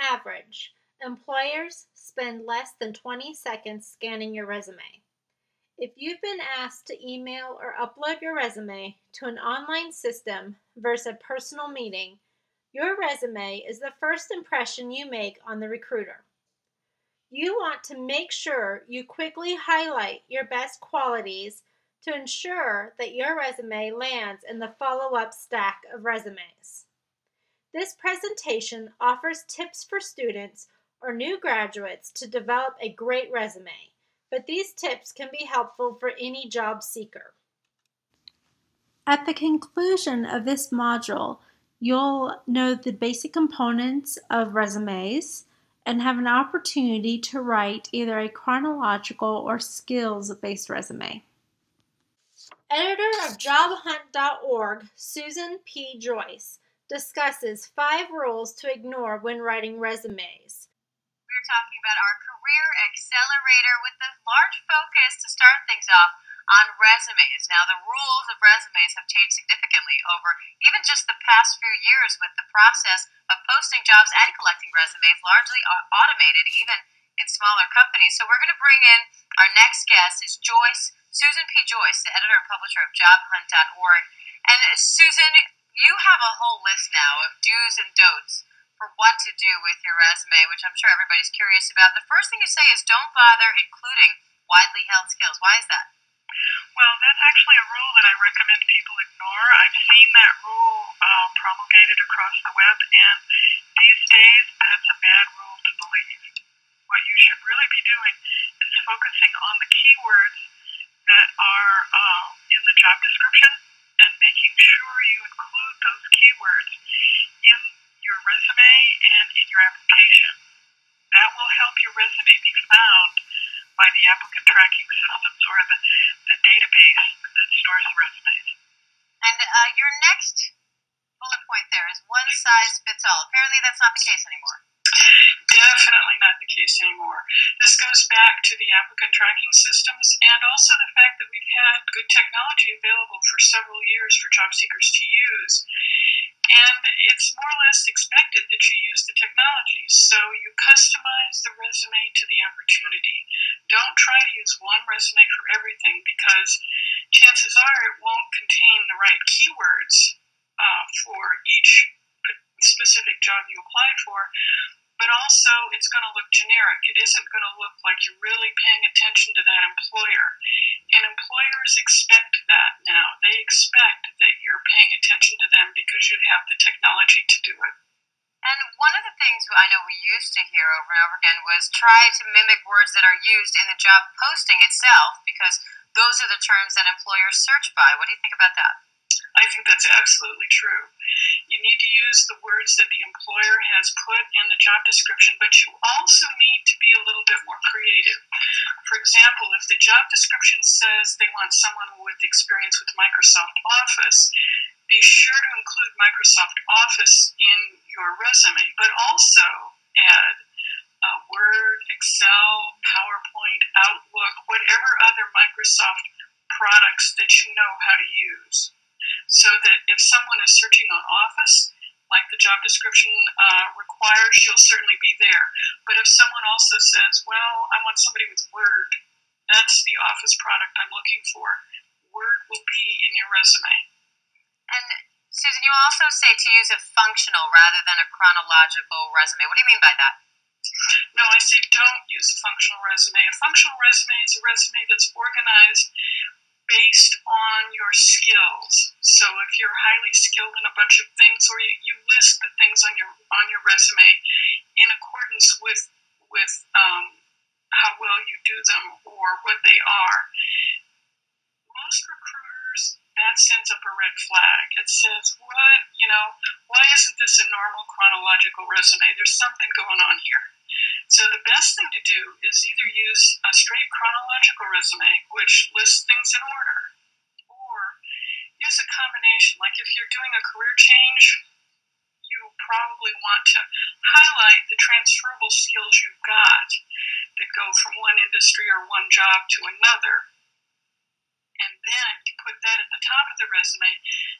average, employers spend less than 20 seconds scanning your resume. If you've been asked to email or upload your resume to an online system versus a personal meeting, your resume is the first impression you make on the recruiter. You want to make sure you quickly highlight your best qualities to ensure that your resume lands in the follow-up stack of resumes. This presentation offers tips for students or new graduates to develop a great resume, but these tips can be helpful for any job seeker. At the conclusion of this module, you'll know the basic components of resumes and have an opportunity to write either a chronological or skills-based resume. Editor of JobHunt.org, Susan P. Joyce, discusses 5 rules to ignore when writing resumes. We're talking about our career accelerator with the large focus to start things off on resumes. Now, the rules of resumes have changed significantly over even just the past few years, with the process of posting jobs and collecting resumes largely automated, even in smaller companies. So we're going to bring in our next guest is Susan P. Joyce, the editor and publisher of JobHunt.org. And Susan, you have a whole list now of do's and don'ts for what to do with your resume, which I'm sure everybody's curious about. The first thing you say is don't bother including widely held skills. Why is that? Well, that's actually a rule that I recommend people ignore. I've seen that rule promulgated across the web, and these days that's a bad rule to believe. What you should really be doing is focusing on the keywords that are in the job description and making sure you include those keywords in your resume and in your application. That will help your resume be found by the applicant tracking systems or the database that stores the resumes. And your next bullet point there is one size fits all. Apparently that's not the case anymore. Definitely not the case anymore. This goes back to the applicant tracking systems and also the fact that we've had good technology available for several years for job seekers to use. And it's more or less expected that you use the technology. So you customize the resume to the opportunity. Don't try to use one resume for everything, because chances are it won't contain the right keywords for each specific job you apply for. But also, it's going to look generic. It isn't going to look like you're really paying attention to that employer. And employers expect that now. They expect that you're paying attention to them because you have the technology to do it. And one of the things I know we used to hear over and over again was try to mimic words that are used in the job posting itself, because those are the terms that employers search by. What do you think about that? I think that's absolutely true. You need to use the words that the employer has put in the job description, but you also need to be a little bit more creative. For example, if the job description says they want someone with experience with Microsoft Office, be sure to include Microsoft Office in your resume, but also add Word, Excel, PowerPoint, Outlook, whatever other Microsoft products that you know how to use. So that if someone is searching on Office, like the job description requires, you'll certainly be there. But if someone also says, well, I want somebody with Word, that's the Office product I'm looking for, Word will be in your resume. And Susan, you also say to use a functional rather than a chronological resume. What do you mean by that? No, I say don't use a functional resume. A functional resume is a resume that's organized based on your skills. So if you're highly skilled in a bunch of things, or you list the things on your resume in accordance with how well you do them or what they are. Most recruiters, that sends up a red flag. It says, why isn't this a normal chronological resume? There's something going on here. So the best thing to do is either use a straight chronological resume, which lists things in order, or use a combination. Like if you're doing a career change, you probably want to highlight the transferable skills you've got that go from one industry or one job to another. and then you put that at the top of the resume,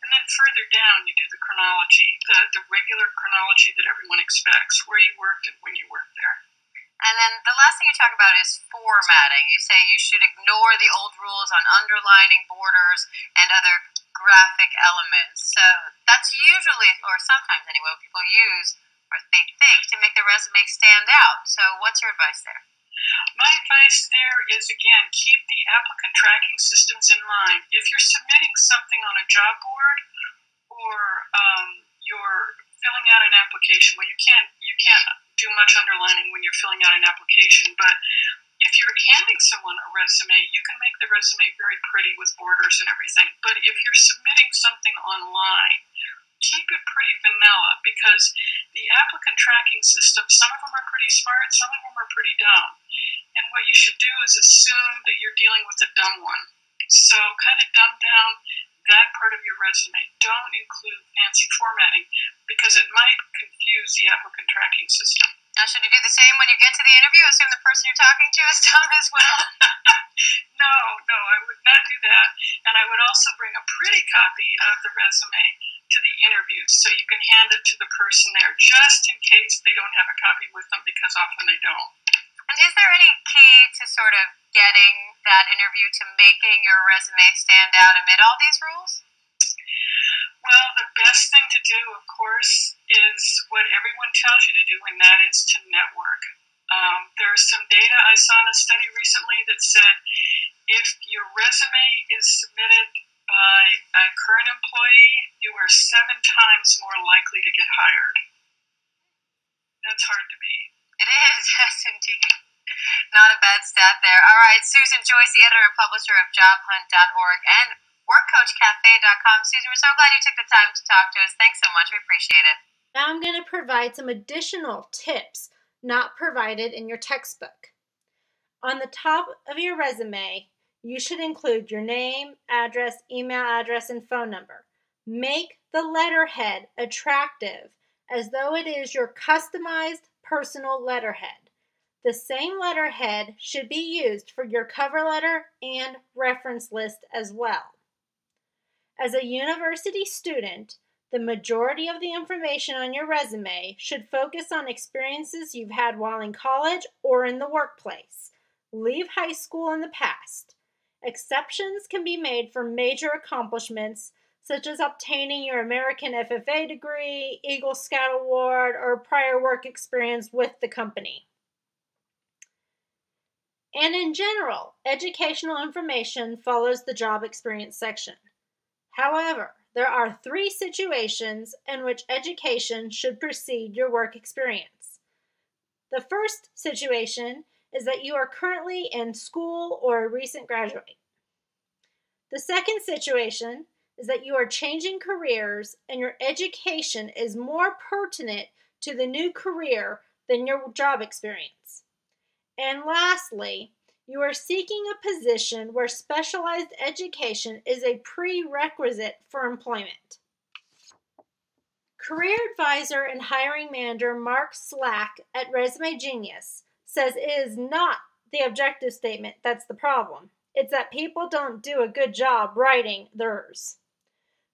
and then further down you do the chronology, the regular chronology that everyone expects, where you worked and when you worked there. And then the last thing you talk about is formatting. You say you should ignore the old rules on underlining, borders, and other graphic elements. So that's usually, or sometimes anyway, what people use or they think to make their resume stand out. So what's your advice there? My advice there is, again, keep the applicant tracking systems in mind. If you're submitting something on a job board or you're filling out an application, well, you can't do much underlining when you're filling out an application, but if you're handing someone a resume, you can make the resume very pretty with borders and everything. But if you're submitting something online, keep it pretty vanilla, because the applicant tracking system, some of them are pretty smart, some of them are pretty dumb. And what you should do is assume that you're dealing with a dumb one. So kind of dumb down that part of your resume. Don't include fancy formatting, because it might confuse the applicant tracking system. Now, should you do the same when you get to the interview? Assume the person you're talking to is dumb as well? No, I would not do that. And I would also bring a pretty copy of the resume to the interview, so you can hand it to the person there, just in case they don't have a copy with them, because often they don't. And is there any key to sort of getting that interview, to making your resume stand out amid all these rules? Well, the best thing to do, of course, is what everyone tells you to do, and that is to network. There's some data I saw in a study recently that said if your resume is submitted by a current employee, you are 7 times more likely to get hired. That's hard to beat. It is, yes, indeed. Not a bad stat there. All right, Susan Joyce, the editor and publisher of jobhunt.org and workcoachcafe.com. Susan, we're so glad you took the time to talk to us. Thanks so much. We appreciate it. Now I'm going to provide some additional tips not provided in your textbook. On the top of your resume, you should include your name, address, email address, and phone number. Make the letterhead attractive, as though it is your customized personal letterhead. The same letterhead should be used for your cover letter and reference list as well. As a university student, the majority of the information on your resume should focus on experiences you've had while in college or in the workplace. Leave high school in the past. Exceptions can be made for major accomplishments, such as obtaining your American FFA degree, Eagle Scout Award, or prior work experience with the company. And in general, educational information follows the job experience section. However, there are 3 situations in which education should precede your work experience. The first situation is that you are currently in school or a recent graduate. The second situation is that you are changing careers and your education is more pertinent to the new career than your job experience. And lastly, you are seeking a position where specialized education is a prerequisite for employment. Career advisor and hiring manager Mark Slack at Resume Genius says it is not the objective statement that's the problem. It's that people don't do a good job writing theirs.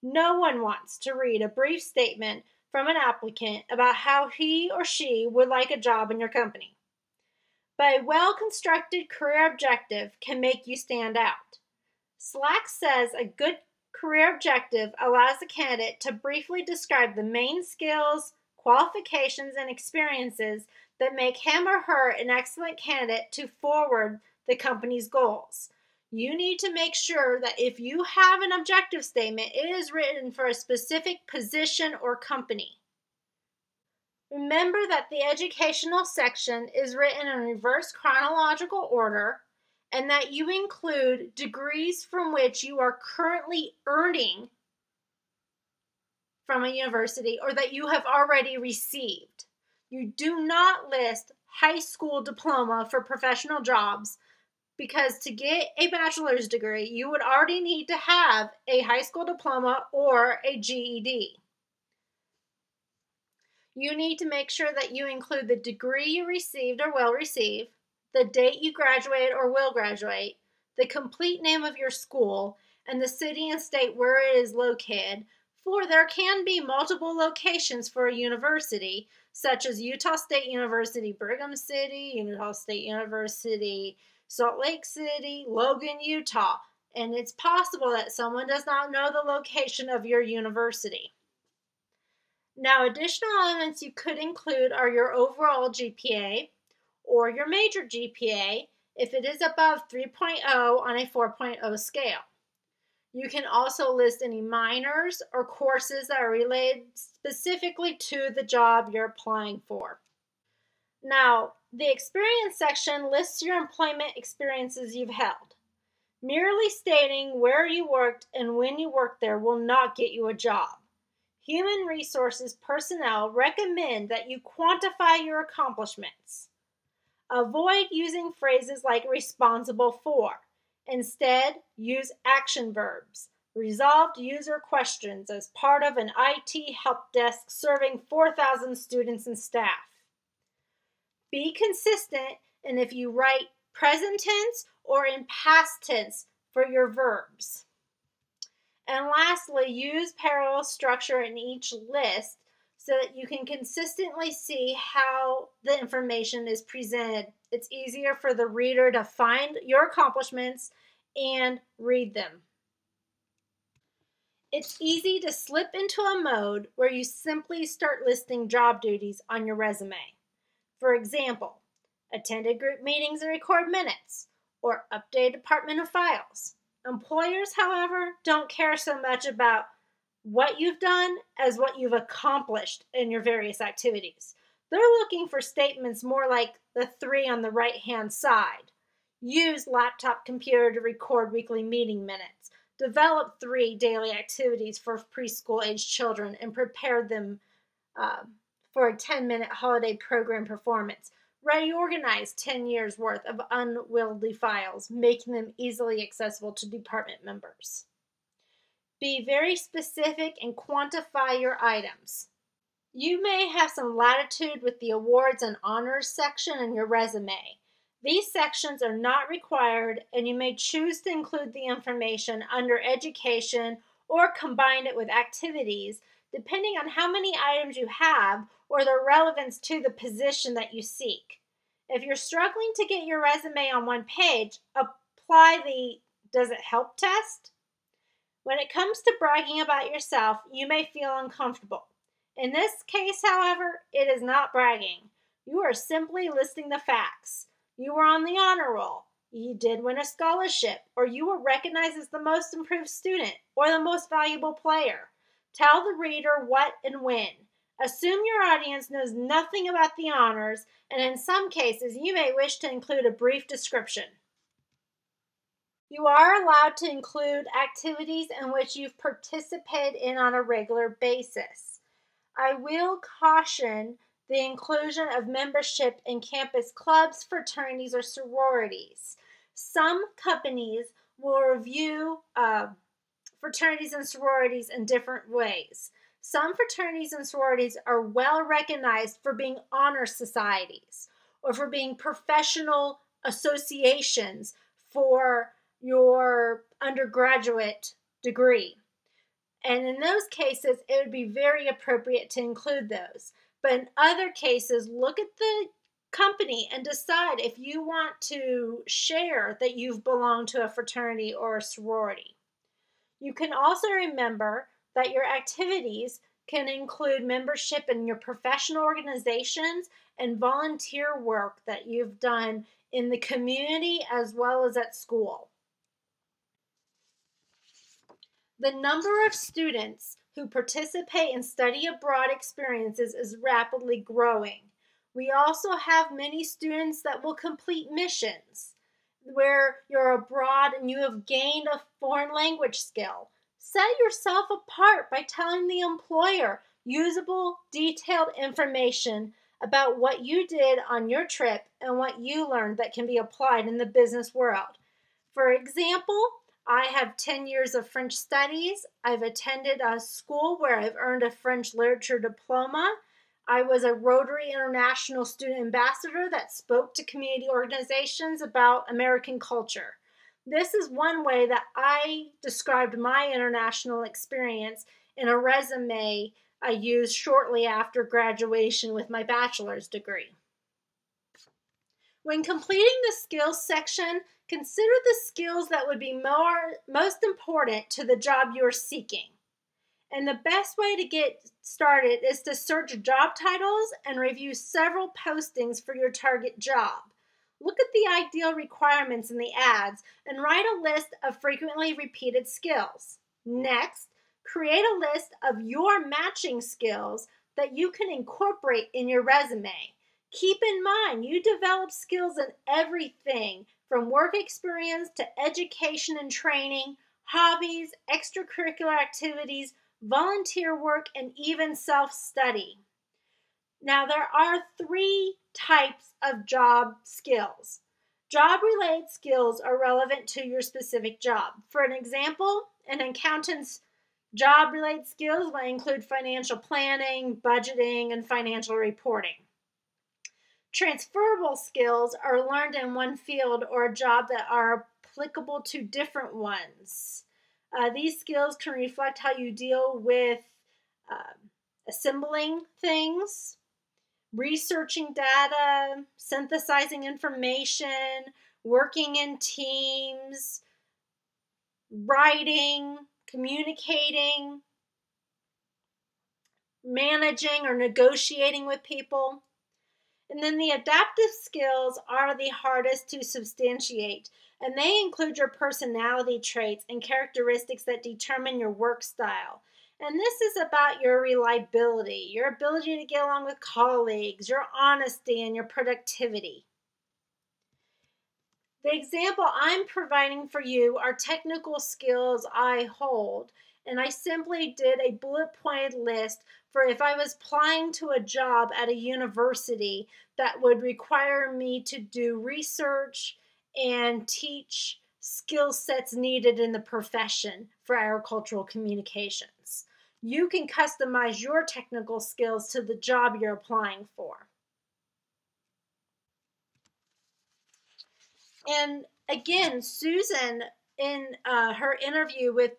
No one wants to read a brief statement from an applicant about how he or she would like a job in your company. But a well-constructed career objective can make you stand out. Slack says a good career objective allows the candidate to briefly describe the main skills, qualifications, and experiences that make him or her an excellent candidate to forward the company's goals. You need to make sure that if you have an objective statement, it is written for a specific position or company. Remember that the educational section is written in reverse chronological order and that you include degrees from which you are currently earning from a university or that you have already received. You do not list high school diploma for professional jobs, because to get a bachelor's degree, you would already need to have a high school diploma or a GED. You need to make sure that you include the degree you received or will receive, the date you graduated or will graduate, the complete name of your school, and the city and state where it is located, for there can be multiple locations for a university, such as Utah State University, Brigham City, Utah State University, Salt Lake City, Logan, Utah, and it's possible that someone does not know the location of your university. Now, additional elements you could include are your overall GPA or your major GPA if it is above 3.0 on a 4.0 scale. You can also list any minors or courses that are related specifically to the job you're applying for. Now, the experience section lists your employment experiences you've held. Merely stating where you worked and when you worked there will not get you a job. Human resources personnel recommend that you quantify your accomplishments. Avoid using phrases like responsible for. Instead, use action verbs. Resolved user questions as part of an IT help desk serving 4,000 students and staff. Be consistent in if you write present tense or in past tense for your verbs. And lastly, use parallel structure in each list so that you can consistently see how the information is presented. It's easier for the reader to find your accomplishments and read them. It's easy to slip into a mode where you simply start listing job duties on your resume. For example, attended group meetings and record minutes, or update department of files. Employers, however, don't care so much about what you've done as what you've accomplished in your various activities. They're looking for statements more like the three on the right-hand side. Use laptop computer to record weekly meeting minutes. Develop 3 daily activities for preschool-aged children and prepare them for a 10-minute holiday program performance. Reorganize 10 years worth of unwieldy files, making them easily accessible to department members. Be very specific and quantify your items. You may have some latitude with the awards and honors section in your resume. These sections are not required, and you may choose to include the information under education or combine it with activities, depending on how many items you have or their relevance to the position that you seek. If you're struggling to get your resume on one page, apply the Does It Help test. When it comes to bragging about yourself, you may feel uncomfortable. In this case, however, it is not bragging. You are simply listing the facts. You were on the honor roll, you did win a scholarship, or you were recognized as the most improved student or the most valuable player. Tell the reader what and when. Assume your audience knows nothing about the honors, and in some cases, you may wish to include a brief description. You are allowed to include activities in which you've participated in on a regular basis. I will caution the inclusion of membership in campus clubs, fraternities, or sororities. Some companies will review fraternities and sororities in different ways. Some fraternities and sororities are well recognized for being honor societies or for being professional associations for your undergraduate degree. And in those cases, it would be very appropriate to include those. But in other cases, look at the company and decide if you want to share that you've belonged to a fraternity or a sorority. You can also remember that your activities can include membership in your professional organizations and volunteer work that you've done in the community as well as at school. The number of students who participate in study abroad experiences is rapidly growing. We also have many students that will complete missions where you're abroad and you have gained a foreign language skill. Set yourself apart by telling the employer usable, detailed information about what you did on your trip and what you learned that can be applied in the business world. For example, I have 10 years of French studies. I've attended a school where I've earned a French literature diploma. I was a Rotary International Student Ambassador that spoke to community organizations about American culture. This is one way that I described my international experience in a resume I used shortly after graduation with my bachelor's degree. When completing the skills section, consider the skills that would be most important to the job you're seeking. And the best way to get started is to search job titles and review several postings for your target job. Look at the ideal requirements in the ads and write a list of frequently repeated skills. Next, create a list of your matching skills that you can incorporate in your resume. Keep in mind, you develop skills in everything from work experience to education and training, hobbies, extracurricular activities, volunteer work, and even self-study. Now, there are 3 types of job skills. Job-related skills are relevant to your specific job. For an example, an accountant's job-related skills might include financial planning, budgeting, and financial reporting. Transferable skills are learned in one field or a job that are applicable to different ones. These skills can reflect how you deal with assembling things, researching data, synthesizing information, working in teams, writing, communicating, managing or negotiating with people. And then the adaptive skills are the hardest to substantiate, and they include your personality traits and characteristics that determine your work style. And this is about your reliability, your ability to get along with colleagues, your honesty, and your productivity. The example I'm providing for you are technical skills I hold, and I simply did a bullet-pointed list for if I was applying to a job at a university that would require me to do research and teach skill sets needed in the profession for agricultural communications. You can customize your technical skills to the job you're applying for. And again, Susan, in her interview with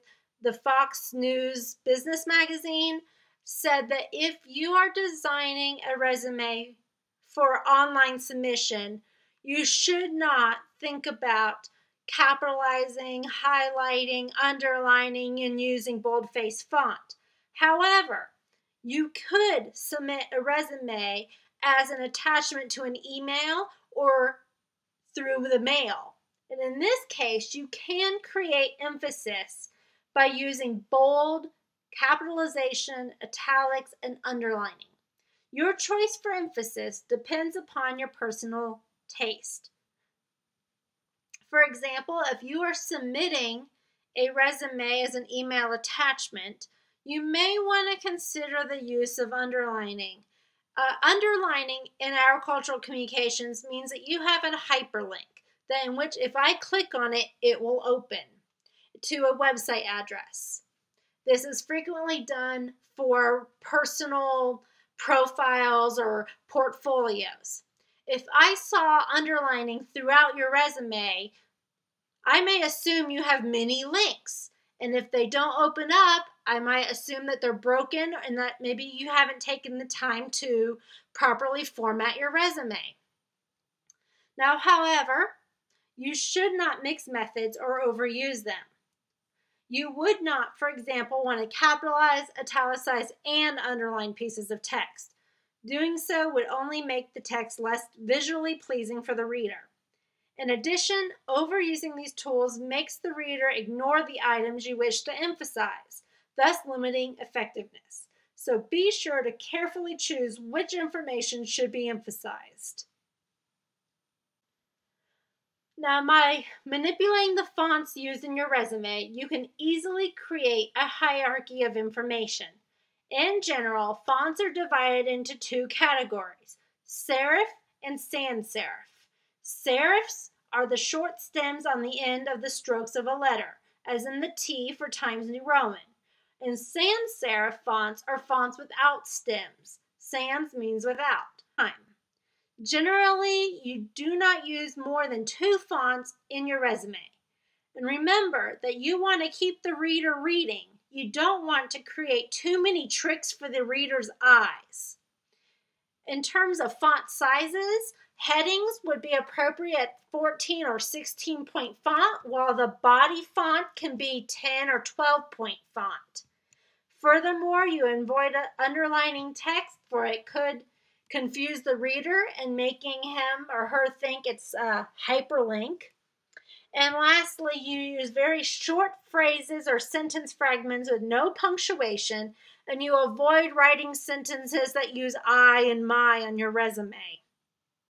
the Fox News Business Magazine, said that if you are designing a resume for online submission, you should not think about capitalizing, highlighting, underlining, and using boldface font. However, you could submit a resume as an attachment to an email or through the mail. And in this case, you can create emphasis by using bold, capitalization, italics, and underlining. Your choice for emphasis depends upon your personal taste. For example, if you are submitting a resume as an email attachment, you may want to consider the use of underlining. Underlining in agricultural communications means that you have a hyperlink that in which if I click on it, it will open to a website address. This is frequently done for personal profiles or portfolios. If I saw underlining throughout your resume, I may assume you have many links. And if they don't open up, I might assume that they're broken and that maybe you haven't taken the time to properly format your resume. Now, however, you should not mix methods or overuse them. You would not, for example, want to capitalize, italicize, and underline pieces of text. Doing so would only make the text less visually pleasing for the reader. In addition, overusing these tools makes the reader ignore the items you wish to emphasize, thus limiting effectiveness. So be sure to carefully choose which information should be emphasized. Now, by manipulating the fonts used in your resume, you can easily create a hierarchy of information. In general, fonts are divided into 2 categories, serif and sans serif. Serifs are the short stems on the end of the strokes of a letter, as in the T for Times New Roman. And sans serif fonts are fonts without stems. Sans means without. Generally, you do not use more than 2 fonts in your resume. And remember that you want to keep the reader reading. You don't want to create too many tricks for the reader's eyes. In terms of font sizes, headings would be appropriate at 14 or 16 point font, while the body font can be 10 or 12 point font. Furthermore, you avoid underlining text, for it could confuse the reader and making him or her think it's a hyperlink. And lastly, you use very short phrases or sentence fragments with no punctuation, and you avoid writing sentences that use I and my on your resume.